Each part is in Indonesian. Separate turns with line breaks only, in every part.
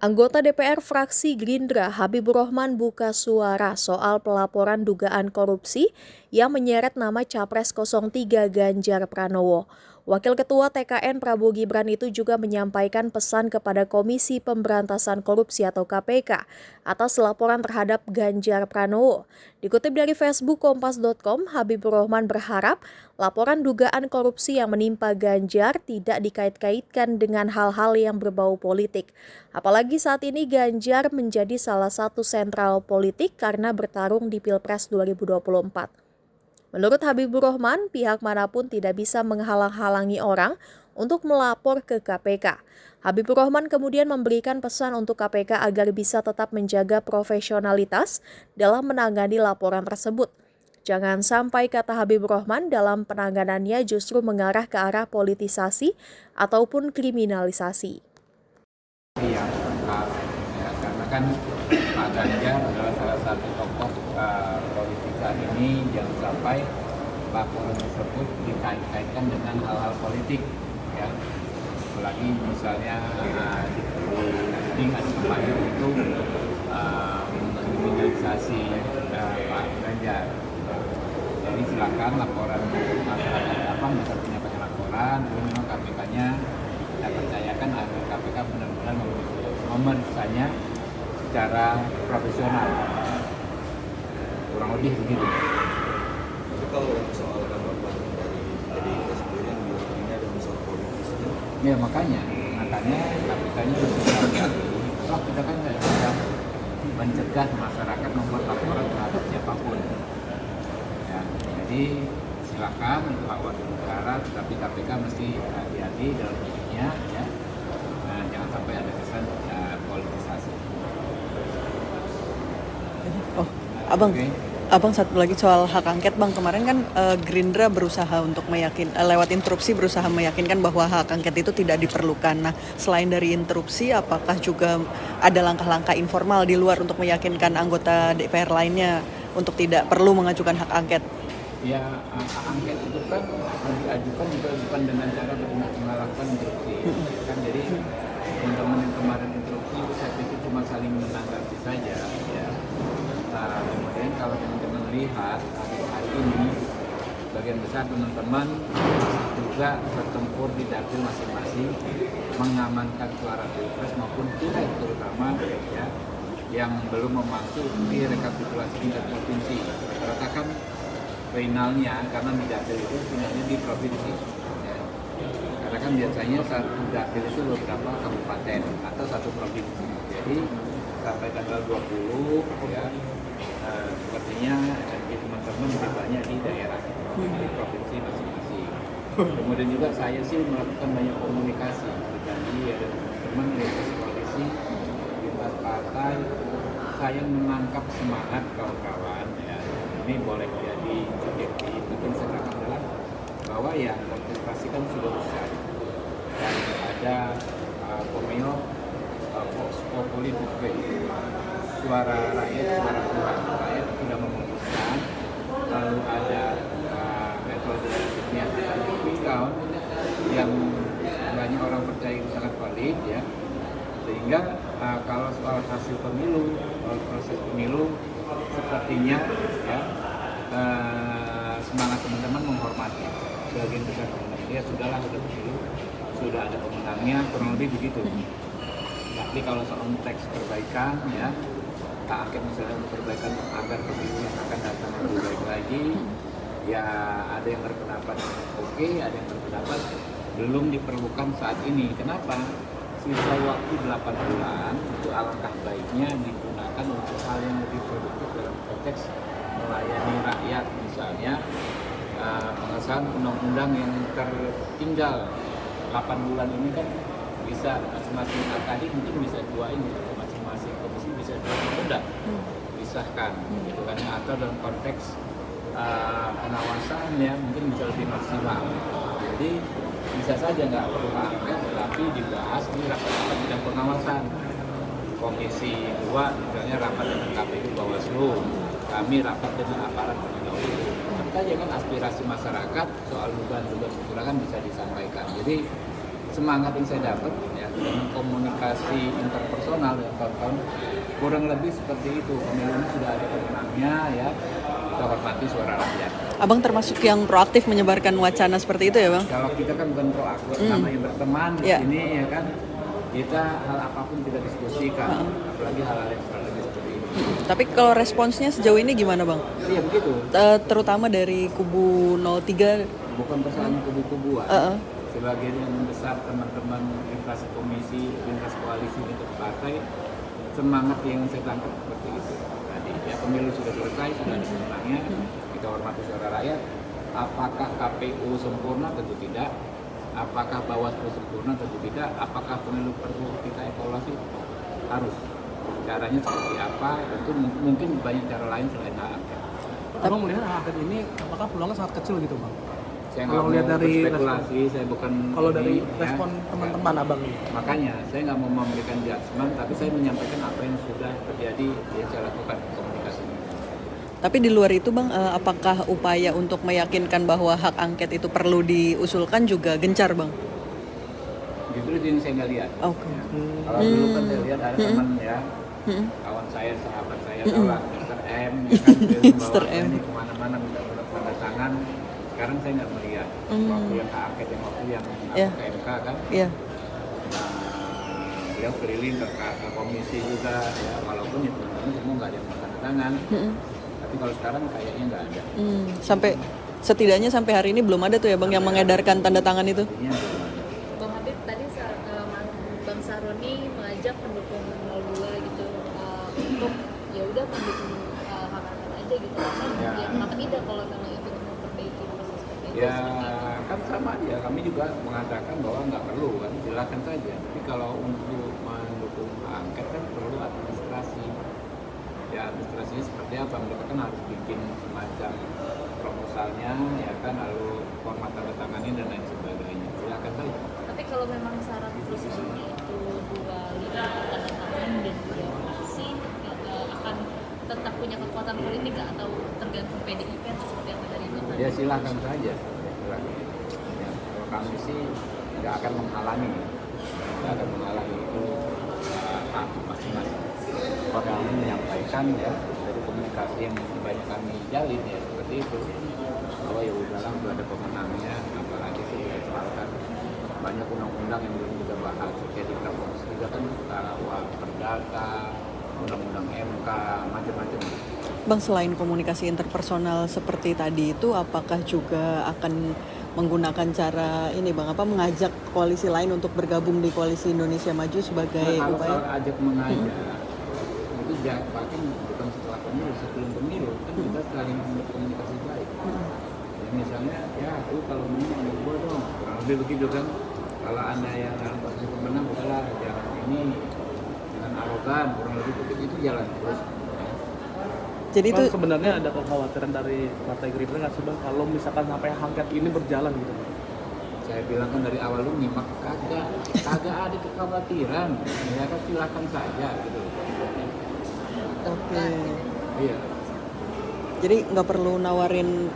Anggota DPR fraksi Gerindra Habibur Rahman buka suara soal pelaporan dugaan korupsi yang menyeret nama Capres 03 Ganjar Pranowo. Wakil Ketua TKN Prabowo Gibran itu juga menyampaikan pesan kepada Komisi Pemberantasan Korupsi atau KPK atas laporan terhadap Ganjar Pranowo. Dikutip dari Facebook Kompas.com, Habibur Rahman berharap laporan dugaan korupsi yang menimpa Ganjar tidak dikait-kaitkan dengan hal-hal yang berbau politik. Apalagi saat ini Ganjar menjadi salah satu sentral politik karena bertarung di Pilpres 2024. Menurut Habibur Rahman, pihak manapun tidak bisa menghalang-halangi orang untuk melapor ke KPK. Habibur Rahman kemudian memberikan pesan untuk KPK agar bisa tetap menjaga profesionalitas dalam menangani laporan tersebut. Jangan sampai, kata Habibur Rahman, dalam penanganannya justru mengarah ke arah politisasi ataupun kriminalisasi.
Yang lengkap ya, karena kan Pak Ganjar adalah salah satu tokoh politik saat ini. Jangan sampai laporan tersebut dikait-kaitkan dengan hal-hal politik ya, apalagi misalnya di kemarin itu kriminalisasi Pak Ganjar. Jadi silakan laporan masyarakat bisa punya banyak laporan, tapi memang KPK-nya kita percayakan agar KPK benar-benar memeriksanya secara profesional, kurang lebih begitu.
Tapi kalau yang soal tanggapan dari PDIP sendiri yang bilang ini ada unsur politisnya.
Ya makanya KPK-nya harus hati-hati. Toh kita kan nggak bisa mencegah masyarakat membuat laporan terhadap siapapun. Ya, jadi silakan lawan negara, tetapi KPK mesti hati-hati dalam hidupnya ya. Nah, jangan sampai ada kesan politisasi.
Abang,
Oke.
Abang satu lagi soal hak angket, Bang. Kemarin kan Gerindra berusaha untuk lewat interupsi berusaha meyakinkan bahwa hak angket itu tidak diperlukan. Nah, selain dari interupsi, apakah juga ada langkah-langkah informal di luar untuk meyakinkan anggota DPR lainnya untuk tidak perlu mengajukan hak angket?
Ya, hak angket itu kan diajukan juga bukan dengan cara melakukan interupsi. Kan jadi teman-teman yang kemarin interupsi saya pikir cuma saling menanggapi saja ya. Nah, kemudian kalau teman-teman lihat hari ini bagian besar teman-teman juga bertempur di dapil masing-masing mengamankan suara Pilpres maupun pileg terutama ya yang belum memasuki rekapitulasi tingkat provinsi. Rata-rata kan finalnya karena di dapil itu finalnya di provinsi. Ya. Karena kan biasanya satu dapil itu beberapa kabupaten atau satu provinsi. Jadi sampai tanggal 20 ya sepertinya energi teman-teman lebih banyak di daerah di provinsi masing-masing. Kemudian juga saya sih melakukan banyak komunikasi berjanji ada teman-teman di koalisi lintas partai. Saya menangkap semangat kawan-kawan ya, ini boleh jadi subjektif, tapi saya adalah bahwa ya kontestasi kan sudah usai dan ada pemilu Vox Populi suara rakyat, suara Tuhan. Rakyat sudah memutuskan, lalu ada metode quick count yang banyak orang percaya itu sangat valid ya, sehingga kalau soal hasil pemilu, proses pemilu sepertinya ya semangat teman-teman menghormati sebagian besar teman-teman. Ya sudahlah, sudah pemilu, sudah ada pemenangnya, kurang lebih begitu. Tapi kalau soal teks perbaikan ya, hak angket misalnya untuk perbaikan agar pemilu yang akan datang lebih baik lagi, ya ada yang berpendapat oke, ada yang berpendapat belum diperlukan saat ini. Kenapa? Sisa waktu 8 bulan itu alangkah baiknya digunakan untuk hal yang lebih produktif dalam konteks melayani rakyat, misalnya pengesahan undang-undang yang tertinggal 8 bulan ini kan bisa masing-masing akademik mungkin bisa dua ini, masing-masing komisi bisa dua undang disahkan gitu kan, atau dalam konteks pengawasan ya mungkin bisa lebih maksimal. Jadi bisa saja nggak perlu angket, tapi dibahas di rapat-rapat bidang pengawasan. Komisi 2 misalnya rapat dengan KPU Bawaslu, kami rapat dengan aparat penegak hukum. Tentu saja kan aspirasi masyarakat soal dugaan kecurangan bisa disampaikan. Jadi semangat yang saya dapat ya dengan komunikasi interpersonal ya kawan-kawan, kurang lebih seperti itu. Pemilu ini sudah ada pemenangnya ya, kita hormati suara rakyat.
Abang termasuk yang proaktif menyebarkan wacana seperti itu ya Bang?
Kalau kita kan bukan proaktif, namanya berteman di
Ya.
sini ya kan, kita hal apapun kita diskusikan, apalagi hal-hal yang strategis seperti ini.
Tapi kalau responsnya sejauh ini gimana Bang?
Iya begitu,
Terutama dari kubu 03.
bukan persoalan kubu-kubuan. Sebagian besar teman-teman lintas komisi, lintas koalisi, lintas partai, semangat yang saya tangkap seperti itu. Tadi ya pemilu sudah selesai, sudah ada pemenangnya, kita hormati suara rakyat. Apakah KPU sempurna? Tentu tidak. Apakah Bawaslu sempurna? Tentu tidak. Apakah pemilu perlu kita evaluasi? Harus. Caranya seperti apa? Itu mungkin banyak cara lain selain hak angket.
Abang melihat hak angket ini apakah peluangnya sangat kecil gitu Bang?
Saya
Kalau
nggak
lihat
mau
dari
berspekulasi, saya bukan
Kalau dari
ini, ya.
respon teman-teman Abang ini.
Makanya saya nggak mau memberikan judgement, tapi saya menyampaikan apa yang sudah terjadi yang saya lakukan komunikasi.
Tapi di luar itu Bang, apakah upaya untuk meyakinkan bahwa hak angket itu perlu diusulkan juga gencar Bang?
Justru itu yang saya nggak lihat.
Oke.
Kalau dulu kan saya lihat ada teman ya, kawan saya, sahabat saya, tahu lah, Mr. M, ya kan, dia
Mr.
membawa
M.
ini kemana-mana minta tanda tangan. Sekarang saya nggak melihat waktu yang hak angket yang waktu yang
Iya.
ke MK kan.
Iya.
Nah, beliau keliling ke komisi juga ya, walaupun ya teman-teman semua nggak ada yang tanda tangan. Tapi kalau sekarang kayaknya nggak ada.
Sampai setidaknya sampai hari ini belum ada tuh ya Bang yang mengedarkan tanda tangan itu.
Artinya belum ada.
Bang Habib tadi Bang Saroni mengajak pendukung 02 gitu untuk ya udah mendukung hak angket aja gitu.
Ya.
Ya kenapa tidak kalau memang itu memperbaiki proses perbaikan?
Ya kan sama aja, kami juga mengatakan bahwa nggak perlu kan, silakan saja. Tapi kalau untuk mendukung hak angket kan perlu administrasi. Ya administrasinya seperti apa? Mereka kan harus bikin semacam proposalnya, ya kan, lalu format tanda tangannya dan lain sebagainya. Silakan saja.
Tapi kalau memang syarat prosedurnya itu 25 tanda tangan dan dia sih akan tetap punya kekuatan politik nggak, atau tergantung PDIP atau seperti apa dari itu?
Ya silakan saja. Silakan. Ya, kalau kami sih nggak akan menghalangi, nggak akan menghalangi itu hak masing-masing orang menyampaikan ya dari komunikasi yang banyak kami jalin ya seperti itu, bahwa ya udahlah udah ada pemenangnya, apalagi sih ya sepakat banyak undang-undang yang belum kita bahas kayak di Komisi 3 kan, perdata, undang-undang MK, macam-macam.
Bang, selain komunikasi interpersonal seperti tadi itu, apakah juga akan menggunakan cara ini Bang, mengajak koalisi lain untuk bergabung di Koalisi Indonesia Maju sebagai
Nah, kalau
upaya?
soal ajak mengajak itu bahkan bukan setelah pemilu, sebelum pemilu kan kita saling komunikasi baik. Ya, misalnya ya aku kalau ini ada gua dong, kurang lebih begitu kan. Kalau anda yang dalam posisi pemenang udahlah jangan ini, dengan arogan, kurang lebih begitu, itu jalan terus.
Jadi itu
Bang, sebenarnya ada kekhawatiran dari Partai Gerindra nggak sih Bang kalau misalkan sampai hak angket ini berjalan gitu?
Saya bilang kan dari awal lu nyimak, kagak ada kekhawatiran, ya kan silakan saja gitu.
oke.
Iya.
Jadi nggak perlu nawarin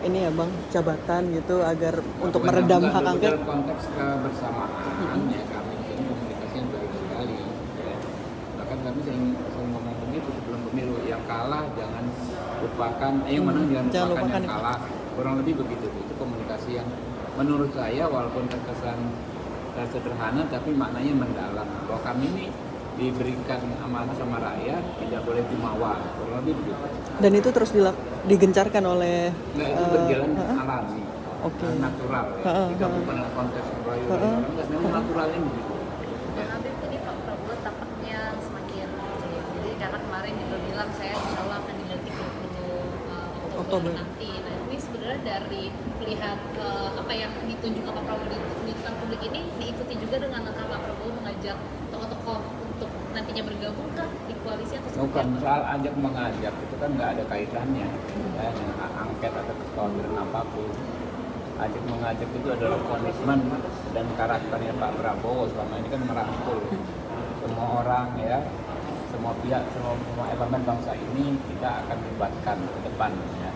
ini ya Bang, jabatan gitu agar untuk
Bukan
meredam
dalam-
hak
dalam-
angket.
dalam konteks kebersamaan ya kami di sini komunikasi yang baik sekali ya. Bahkan kami sering ngomong begitu sebelum pemilu, yang kalah jangan lupakan, yang menang jangan
jangan
lupakan
lupakan
yang kalah, kurang lebih begitu. Itu komunikasi yang menurut saya walaupun terkesan sederhana tapi maknanya mendalam, bahwa kami ini diberikan amanah sama rakyat, tidak boleh jumawa, kurang lebih begitu.
Dan itu terus digencarkan oleh
Nah itu berjalan alami,
Oke.
natural ya. Kita bukan konteks proyek, memang naturalnya begitu.
Bang Habib tadi Pak Prabowo tampaknya semakin percaya diri karena kemarin juga bilang saya insya Allah akan dilantik 20 Oktober nanti. Nah ini sebenarnya dari melihat apa yang ditunjuk Pak Prabowo di depan publik ini diikuti juga dengan langkah Pak Prabowo mengajak tokoh-tokoh untuk nantinya bergabung kah di koalisi atau seperti
Bukan
apa?
soal ajak mengajak, itu kan nggak ada kaitannya ya, dengan hak angket atau kekhawatiran apapun. Ajak mengajak itu adalah komitmen dan karakternya Pak Prabowo selama ini kan merangkul semua orang ya, semua pihak, semua elemen bangsa ini kita akan libatkan ke depan ya.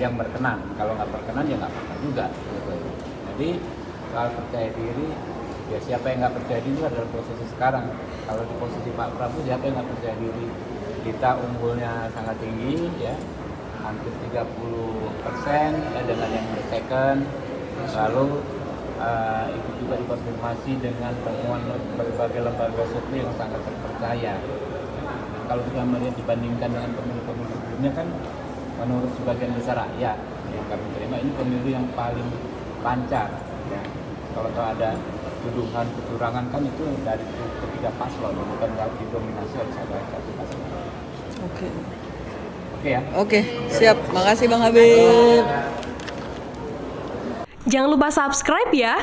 Yang berkenan, kalau nggak berkenan ya nggak apa-apa juga gitu. Jadi soal percaya diri Ya siapa yang nggak percaya diri adalah posisi sekarang. Kalau di posisi Pak Prabowo, siapa yang nggak percaya diri? Kita unggulnya sangat tinggi, ya, hampir 30% ya, dengan yang second. Lalu itu juga dikonfirmasi dengan temuan berbagai lembaga survei yang sangat terpercaya. Kalau kita melihat dibandingkan dengan pemilu-pemilu sebelumnya kan, menurut sebagian besar rakyat yang kami terima ini pemilu yang paling lancar. Ya. Kalau ada tuduhan kecurangan kan itu dari ketiga paslon, bukan berarti dominasi oleh satu paslon.
Oke.
Oke ya.
Oke, siap. Makasih Bang Habib.
Jangan lupa subscribe ya.